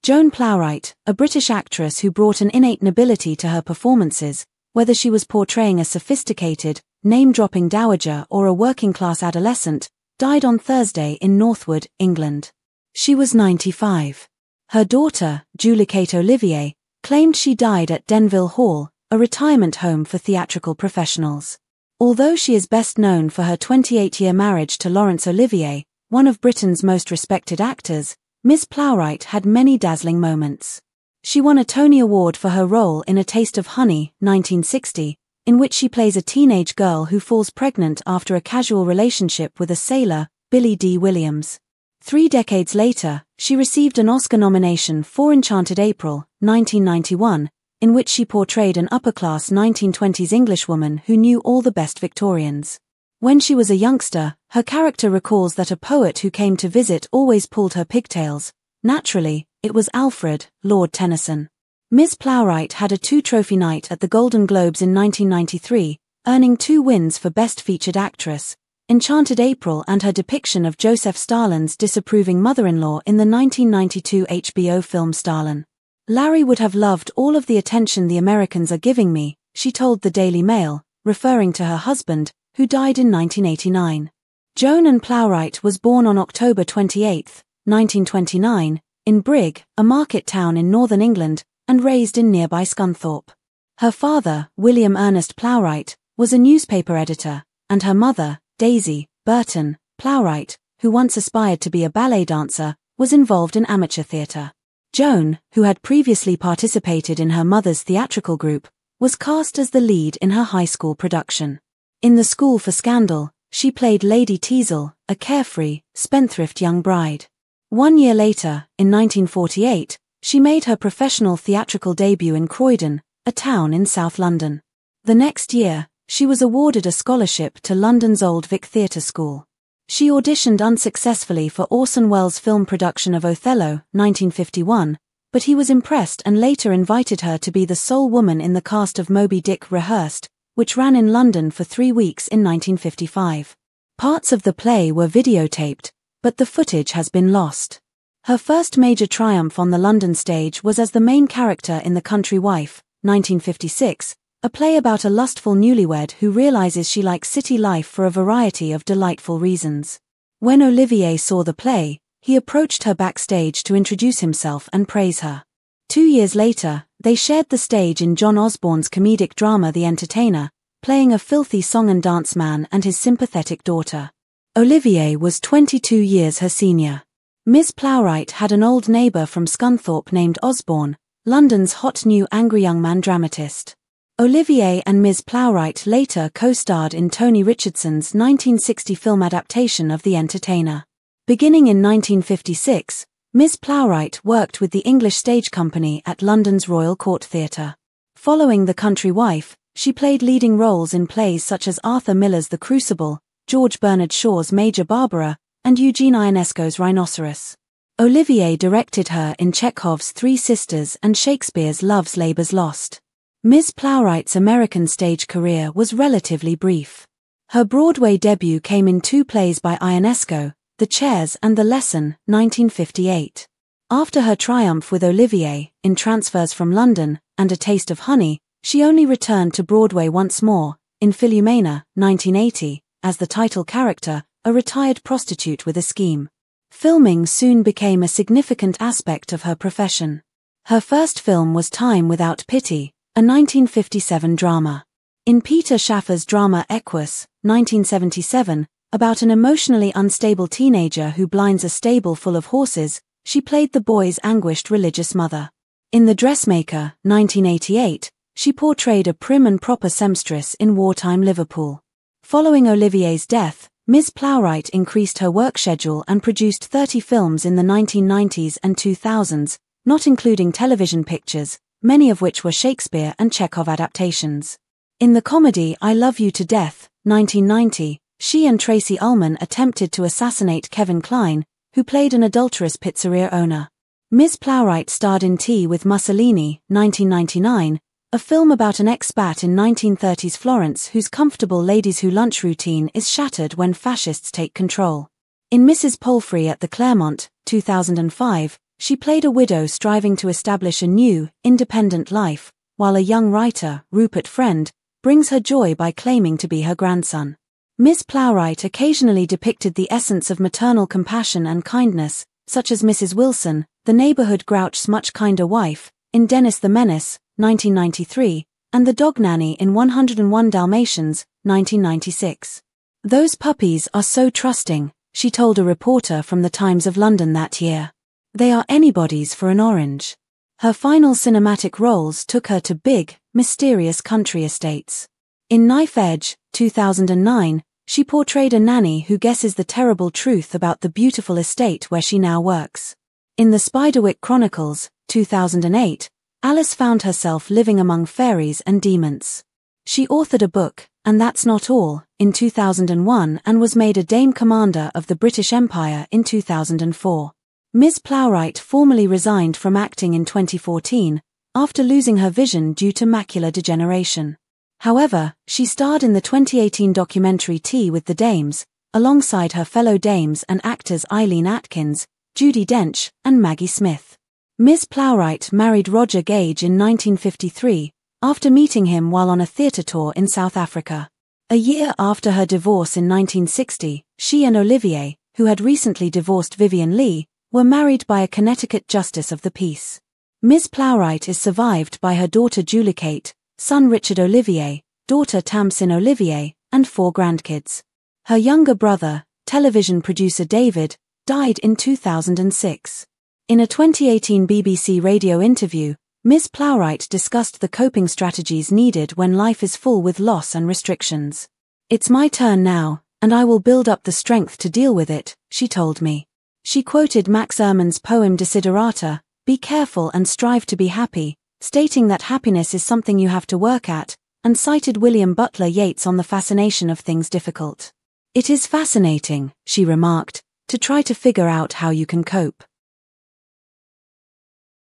Joan Plowright, a British actress who brought an innate nobility to her performances, whether she was portraying a sophisticated, name-dropping dowager or a working-class adolescent, died on Thursday in Northwood, England. She was 95. Her daughter, Laurence Olivier, claimed she died at Denville Hall, a retirement home for theatrical professionals. Although she is best known for her 28-year marriage to Laurence Olivier, one of Britain's most respected actors, Ms. Plowright had many dazzling moments. She won a Tony Award for her role in A Taste of Honey, 1960, in which she plays a teenage girl who falls pregnant after a casual relationship with a sailor, Billy D. Williams. 3 decades later, she received an Oscar nomination for Enchanted April, 1991, in which she portrayed an upper-class 1920s Englishwoman who knew all the best Victorians. When she was a youngster, her character recalls that a poet who came to visit always pulled her pigtails. Naturally, it was Alfred, Lord Tennyson. Ms. Plowright had a 2-trophy night at the Golden Globes in 1993, earning 2 wins for Best Featured Actress, Enchanted April and her depiction of Joseph Stalin's disapproving mother-in-law in the 1992 HBO film Stalin. "Larry would have loved all of the attention the Americans are giving me," she told the Daily Mail, referring to her husband, who died in 1989. Joan Plowright was born on October 28, 1929, in Brigg, a market town in northern England, and raised in nearby Scunthorpe. Her father, William Ernest Plowright, was a newspaper editor, and her mother, Daisy Burton Plowright, who once aspired to be a ballet dancer, was involved in amateur theatre. Joan, who had previously participated in her mother's theatrical group, was cast as the lead in her high school production. In The School for Scandal, she played Lady Teazle, a carefree, spendthrift young bride. 1 year later, in 1948, she made her professional theatrical debut in Croydon, a town in South London. The next year, she was awarded a scholarship to London's Old Vic Theatre School. She auditioned unsuccessfully for Orson Welles' film production of Othello, 1951, but he was impressed and later invited her to be the sole woman in the cast of Moby Dick Rehearsed, which ran in London for 3 weeks in 1955. Parts of the play were videotaped, but the footage has been lost. Her first major triumph on the London stage was as the main character in The Country Wife, 1956, a play about a lustful newlywed who realizes she likes city life for a variety of delightful reasons. When Olivier saw the play, he approached her backstage to introduce himself and praise her. 2 years later, they shared the stage in John Osborne's comedic drama The Entertainer, playing a filthy song and dance man and his sympathetic daughter. Olivier was 22 years her senior. Ms. Plowright had an old neighbour from Scunthorpe named Osborne, London's hot new angry young man dramatist. Olivier and Ms. Plowright later co-starred in Tony Richardson's 1960 film adaptation of The Entertainer. Beginning in 1956, Ms. Plowright worked with the English Stage Company at London's Royal Court Theatre. Following The Country Wife, she played leading roles in plays such as Arthur Miller's The Crucible, George Bernard Shaw's Major Barbara, and Eugene Ionesco's Rhinoceros. Olivier directed her in Chekhov's Three Sisters and Shakespeare's Love's Labour's Lost. Ms. Plowright's American stage career was relatively brief. Her Broadway debut came in 2 plays by Ionesco, The Chairs and The Lesson, 1958. After her triumph with Olivier, in Transfers from London, and A Taste of Honey, she only returned to Broadway once more, in Philomena, 1980, as the title character, a retired prostitute with a scheme. Filming soon became a significant aspect of her profession. Her first film was Time Without Pity, a 1957 drama. In Peter Shaffer's drama Equus, 1977, about an emotionally unstable teenager who blinds a stable full of horses, she played the boy's anguished religious mother. In The Dressmaker, 1988, she portrayed a prim and proper seamstress in wartime Liverpool. Following Olivier's death, Ms. Plowright increased her work schedule and produced 30 films in the 1990s and 2000s, not including television pictures, many of which were Shakespeare and Chekhov adaptations. In the comedy I Love You to Death, 1990, she and Tracy Ullman attempted to assassinate Kevin Kline, who played an adulterous pizzeria owner. Ms. Plowright starred in Tea with Mussolini, 1999, a film about an expat in 1930s Florence whose comfortable ladies-who-lunch routine is shattered when fascists take control. In Mrs. Palfrey at the Claremont, 2005, She played a widow striving to establish a new, independent life, while a young writer, Rupert Friend, brings her joy by claiming to be her grandson. Miss Plowright occasionally depicted the essence of maternal compassion and kindness, such as Mrs. Wilson, the neighborhood grouch's much kinder wife, in Dennis the Menace, 1993, and the dog nanny in 101 Dalmatians, 1996. "Those puppies are so trusting," she told a reporter from the Times of London that year. "They are anybody's for an orange." Her final cinematic roles took her to big, mysterious country estates. In Knife Edge, 2009, she portrayed a nanny who guesses the terrible truth about the beautiful estate where she now works. In The Spiderwick Chronicles, 2008, Alice found herself living among fairies and demons. She authored a book, And That's Not All, in 2001 and was made a Dame Commander of the British Empire in 2004. Ms. Plowright formally resigned from acting in 2014, after losing her vision due to macular degeneration. However, she starred in the 2018 documentary Tea with the Dames, alongside her fellow dames and actors Eileen Atkins, Judi Dench, and Maggie Smith. Ms. Plowright married Roger Gage in 1953, after meeting him while on a theatre tour in South Africa. A year after her divorce in 1960, she and Olivier, who had recently divorced Vivian Leigh, were married by a Connecticut justice of the peace. Ms. Plowright is survived by her daughter Julie Kate, son Richard Olivier, daughter Tamsin Olivier, and 4 grandkids. Her younger brother, television producer David, died in 2006. In a 2018 BBC radio interview, Ms. Plowright discussed the coping strategies needed when life is full with loss and restrictions. "It's my turn now, and I will build up the strength to deal with it," she told me. She quoted Max Ehrmann's poem Desiderata, "Be careful and strive to be happy," stating that happiness is something you have to work at, and cited William Butler Yeats on the fascination of things difficult. "It is fascinating," she remarked, "to try to figure out how you can cope."